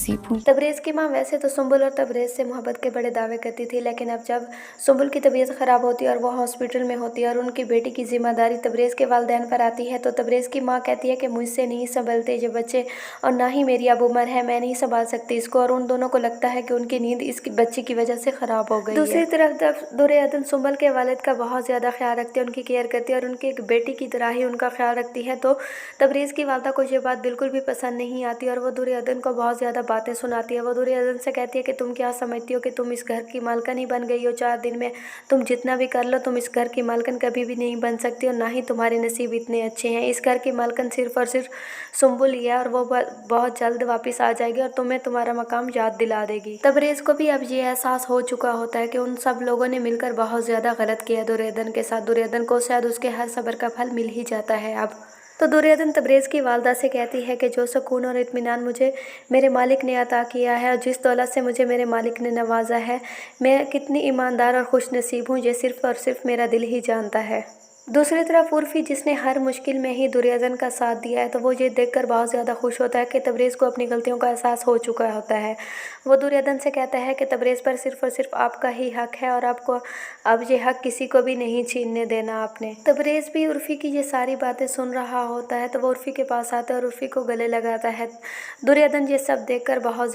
नसीब हूँ। तबरेज़ की माँ वैसे तो सुंबुल और तबरेज़ से मोहब्बत के बड़े दावे करती थी, लेकिन अब जब सुंबुल की तबीयत ख़राब होती है और वो हॉस्पिटल में होती है और उनकी बेटी की ज़िम्मेदारी तबरेज़ के वालिदैन पर आती है, तो तबरेज़ की माँ कहती है कि मुझसे नहीं संभलते ये बच्चे और ना ही मेरी अब उम्र है, मैं नहीं संभाल सकती इसको। और उन दोनों को लगता है कि उनकी नींद इसकी बच्ची की वजह से ख़राब हो गई है। दूसरी तरफ जब दुर्योधन सुंबल के वालिद का बहुत ज़्यादा ख्याल रखती है, उनकी केयर करती है और उनकी एक बेटी की तरह ही उनका ख्याल रखती है, तो तबरेज़ की वालदा को ये बात बिल्कुल भी पसंद नहीं आती और वो दुर्योधन को बहुत ज़्यादा बातें सुनाती है। वो दुर्योधन से कहती है कि तुम क्या समझती हो कि तुम इस घर की मालकिन ही बन गई हो 4 दिन में, तुम जितना भी कर लो तुम इस घर की मालकिन कभी भी नहीं बन सकती और ना ही तुम्हारे नसीब इतने अच्छे हैं। इस घर की मालकिन सिर्फ और सिर्फ सुंबुल ही है और वो बहुत जल्द वापस आ जाएगी और तुम्हें तुम्हारा मकाम याद दिला देगी। तबरेज़ को भी अब ये एहसास हो चुका होता है कि उन सब लोगों ने मिलकर बहुत ज़्यादा गलत किया दुर्योधन के साथ। दुर्योधन को शायद उसके हर सब्र का फल मिल ही जाता है अब। तो दुर्योधन तबरेज़ की वालदा से कहती है कि जो सुकून और इत्मीनान मुझे मेरे मालिक ने अता किया है और जिस दौलत से मुझे मेरे मालिक ने नवाजा है, मैं कितनी ईमानदार और खुश नसीब हूँ, ये सिर्फ़ और सिर्फ मेरा दिल ही जानता है। दूसरी तरफ उर्फ़ी, जिसने हर मुश्किल में ही दुर्योधन का साथ दिया है, तो वो ये देखकर बहुत ज़्यादा खुश होता है कि तबरेज़ को अपनी गलतियों का एहसास हो चुका होता है। वो दुर्योधन से कहता है कि तबरेज़ पर सिर्फ़ और सिर्फ आपका ही हक़ है और आपको अब ये हक़ किसी को भी नहीं छीनने देना आपने। तबरेज़ भी उर्फ़ी की ये सारी बातें सुन रहा होता है, तो वो उर्फ़ी के पास आता है और उर्फ़ी को गले लगाता है। दुर्योधन ये सब देखकर बहुत